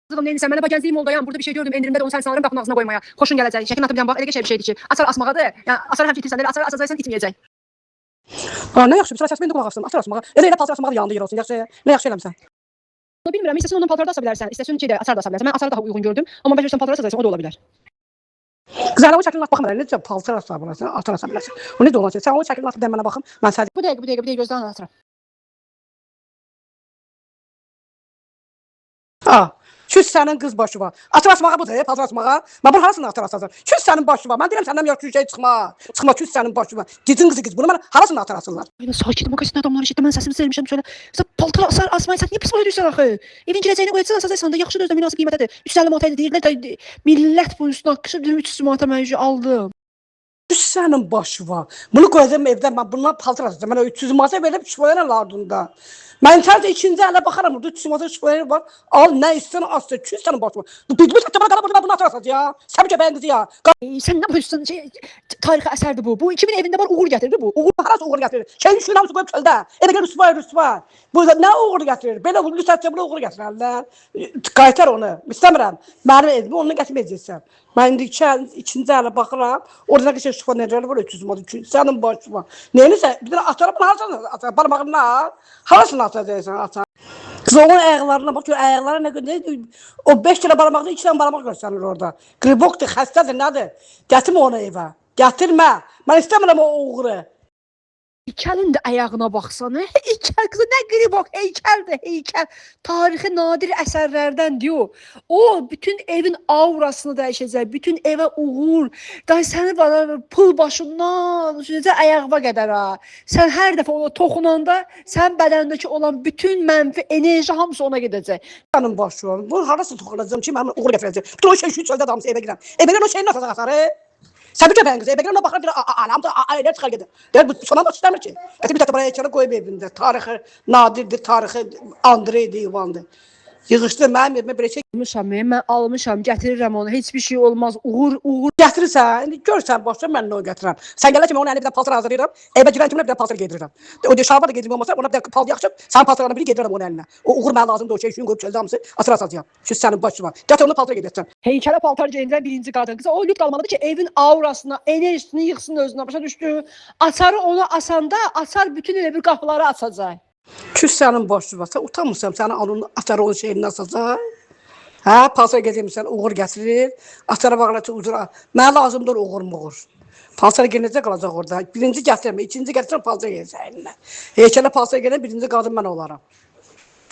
Kızım neyse ben de geziyim oldayam. Burada bir şey gördüm. Endirimde de onu sen sanırım kapının ağzına koymaya. Koşun gelecek. Şekin atı bilen bak. Ele geçer bir şeydi ki. Asar asmağadır. Yani asar hem getirsen de asar asacaksan itmeyecek. Ha, nə yaxşı, bir sıra səsməni də qulaq asın. Asır asmağa. Elə paltar asmağa da yanında yer olsun. Yaxşı, nə yaxşı eləmisən. Onu bilmirəm. İstəsən ondan paltar da asa bilərsən. İstəsən şeydə asar da asa bilərsən. Ben asarı daha uygun gördüm. Ama ben paltar asacaksan o da olabilir. Qızlar o şəkillə baxma, necə paltar asa bilərsən, atar asa bilərsən. O necə olacaq? Sən o şəkillə atıb demənə baxım. Mən sənə Bu dəqiqə gözdən atıram. ha. Küs sənin qız başı var. Atar asmağa budur, paltar asmağa. Mən bunu harasını atar asacağam? Küs sənin başı var. Mən deyirəm səndən yaxşı şey çıxma. Çıxma küs sənin başı var. Gidin qızı bunu mən harasını atar asırlar? Aynen sakinim. O kaçın adamları işte ben sesimi sevmişim şöyle. Sen paltar asar asmayı sen niye pis ediyorsun axı? Evin gireceğini koyacaqsan asacaqsan da yaxşı da münasib qiymətidir. 350 manat deyirlər də millət bu üstünə akışıb 300 manata mən aldım. Küs sənin başı var. Bunu qoyacağım evdən mən bundan paltar asacağam. Mən 300 manata verib şifayan ardında. Mən sadəcə ikinci ələ baxaram, burada 300 manata şifayan var. Al nə istəyirsən asla, küs sənin başı var. Bir tətə bana qala bunu atar asacağam ya. Sən köpəyin qızı ya. Sen ne yapıyorsun? Tarixi əsərdir bu. Bu 2000 evində var uğur gətirdi bu. Uğur harası uğur gətirir? Şeyin şunu hamısı qoyub çöldə. Elə gəl rüsva. Bu nə uğur gətirir? Belə uğur lüsətçə bunu uğur gətirərlər. Qaytar onu. İstəmirəm. Mənim evimi onunla gətirməyəcəksən. Mən indi ikinci ələ baxıram. Orada bir şey şifa necələri var 300 manat. Sənin başı var. Nəyinsə bir dənə atarım harasını atar. Barmağını al. Harasını atacaqsan atar. Kız onun ayaqlarına bax, ayaqları nə qədər o 5 kilo barmaqda 2 dənə barmaq göstərir orada. Qribokdur, xəstədir, nədir? Gətirmə onu evə. Gətirmə. Mən istəmirəm o uğuru. Heykəlin də ayağına baxsana. Heykəl qızı nə qribok heykəldir, heykəl. Tarixi nadir əsərlərdən diyor. O bütün evin aurasını dəyişəcək, bütün evə uğur. Day səni var pul başından necə ayağına qədər ha. Sən hər dəfə ona toxunanda sən bədənindəki olan bütün mənfi enerji hamısı ona gedəcək. Sənin başı var. Bu harası toxunacağım ki, mən uğur gətirəcəm. Bütün o şey şu çöldə adamsı evə girəm. Evə girəm o şeyin atacaq atarı. Sən bir köpəyin qızı, evə girəm ona baxır, anam da ailələr çıxar gedir. Deyir, bu sona da istəmir ki. Gətir bir tətə buraya heykələ qoyub evində. Tarixi nadirdir, tarixi Andreydir, İvandır. Yığışdı, mənim evimə belə şey Mən almışam, gətirirəm onu. Heç bir şey olmaz. Uğur. gətirirsən. İndi görsən başla mən nə o gətirəm. Sən gələ kimi onun əlinə bir dənə paltar hazırlayıram. Evə girən kimi bir dənə paltar geydirirəm. O diyor şalvar da geydirim olmasa ona bir dənə paltar yaxşıb, sən paltarlarını biri geydirirəm onun əlinə. O uğur mənə lazımdır, o şey üçün qoyub çöldə hamısı atır asacağam. Şu sənin başı var. Gətir onu paltar geydirsən. Heykələ paltar geyindirən birinci qadın. Qızı o lüt qalmalıdır ki, evin aurasına, enerjisini yığsın özünə. Başa düşdü? Açarı ona asanda, açar bütün elə bir qapıları açacaq. Küs sənin başı var. Sən utanmırsan sənin onun atarı onun şeyini asacaq. Hə, paltar geydirsən, uğur gətirir. Atara bağlatı uzura. Mənə lazımdır uğur muğur. Paltar geyinəcək qalacaq orada. Birinci gətirmə, ikinci gətirsən paltar geydirsən əlinə. Heykələ paltar geyinən birinci qadın mən olaram.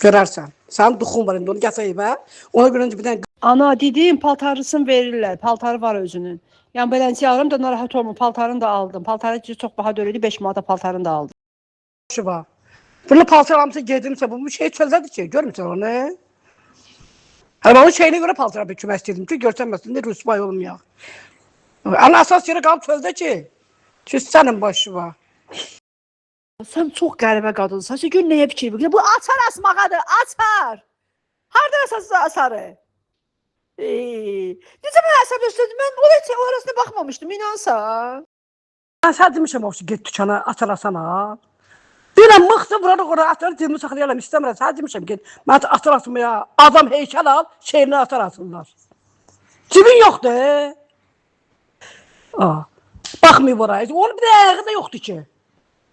Görərsən. Sənin duxun var indi onu gətir evə. Ona görə bir dənə Ana dedim paltarısını verirlər. Paltarı var özünün. Yəni beləncə yavrum da narahat olma. Paltarını da aldım. Paltarı çox baha döyüldü. 5 manata paltarını da aldım. başı var. Bunu paltar hamısı geydirmişsə, bu şey çöldədir ki, görmürsən onu? Hələ onun şeyinə görə paltara bükmək istəyirdim ki, görsənməsin, də rüsvay olmayaq. Ana əsas yeri qalıb çöldə ki, küs sənin başı var. Sən çox qəribə qadınsan. Sən gör nəyə fikir verir? Bu açar asmağadır, açar. Hardan asasız asarı? Necə mən əsəbləşdirdim? Mən o arasına baxmamışdım, inansan. Mən sən demişəm o ki, get dükana, açar asana. Deyirəm, mıxdı burada qora atarı dilimi saxlayalım, istəmirəm. Sən demişəm, get, mən atar asmaya, adam heykəl al, şeyini atar asırlar. Cibin yoxdur. Baxmayıb oraya. Onun bir də ayağı da yoxdur ki.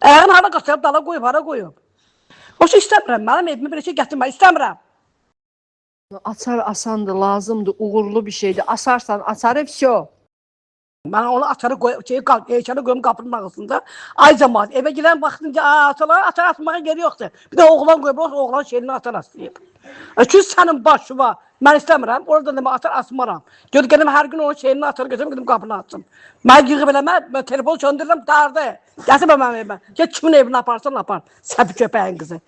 Ayağını hara qaçırıb, dala qoyub, hara qoyub. O şey istəmirəm, mənim evimə belə şey gətirmək istəmirəm. Açar asandır, lazımdır, uğurlu bir şeydir. Asarsan, açarı, vəsə. Mən onu atarı heykələ qoyum qapının ağzında. Ay cəmaat, evə girən vaxtınca atar atmağa geri yoxdur. Bir də oğlan qoyub, oğlan şeyini atar aslayıb. Küs sənin başı var. Mən istəmirəm, orada demə atar asmaram. Gör gedim hər gün onun şeyini atar götürüm, gedim qapını açsın. Mən yığıb eləmə, mən telefon söndürürəm, dardı. Gətirmə mənim evimə. Get kimin evini aparsan apar. Səfi köpəyin qızı.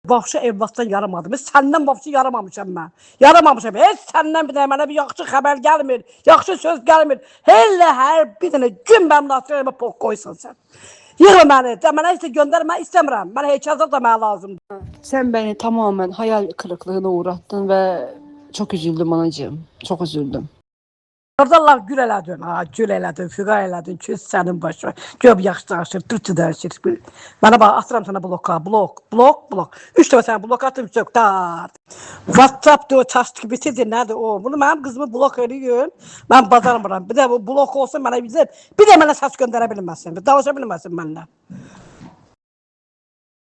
Vahşi evlatdan yaramadım. Səndən vahşi yaramamışam mən. Yaramamışam. Heç səndən bir də mənə bir yaxşı xəbər gəlmir. Yaxşı söz gəlmir. Elə hər bir dənə gün mənim nasirəmə poq qoysan sən. Yığma məni. Mənə heç də göndərmə istəmirəm. Mənə heykəlzad da mənə lazımdır. Sən bəni tamamən hayal kırıklığına uğratdın və çox üzüldüm anacığım. Çox üzüldüm. Orada Allah gül elədin, ha, gül elədin, füqa elədin, ki, sənin başına. Göb yaxşı danışır, türkçə danışır. Mənə bax, atıram sana bloka, blok. 3 dəfə sənə blok atım, çox dar. WhatsApp diyor, çastı bitirdi, nədir o? Bunu mənim qızımı blok eləyin, mən bacarmıram. Bir də bu blok olsun mənə bizə, bir də mənə səs göndərə bilməsin, danışa bilməsin mənlə.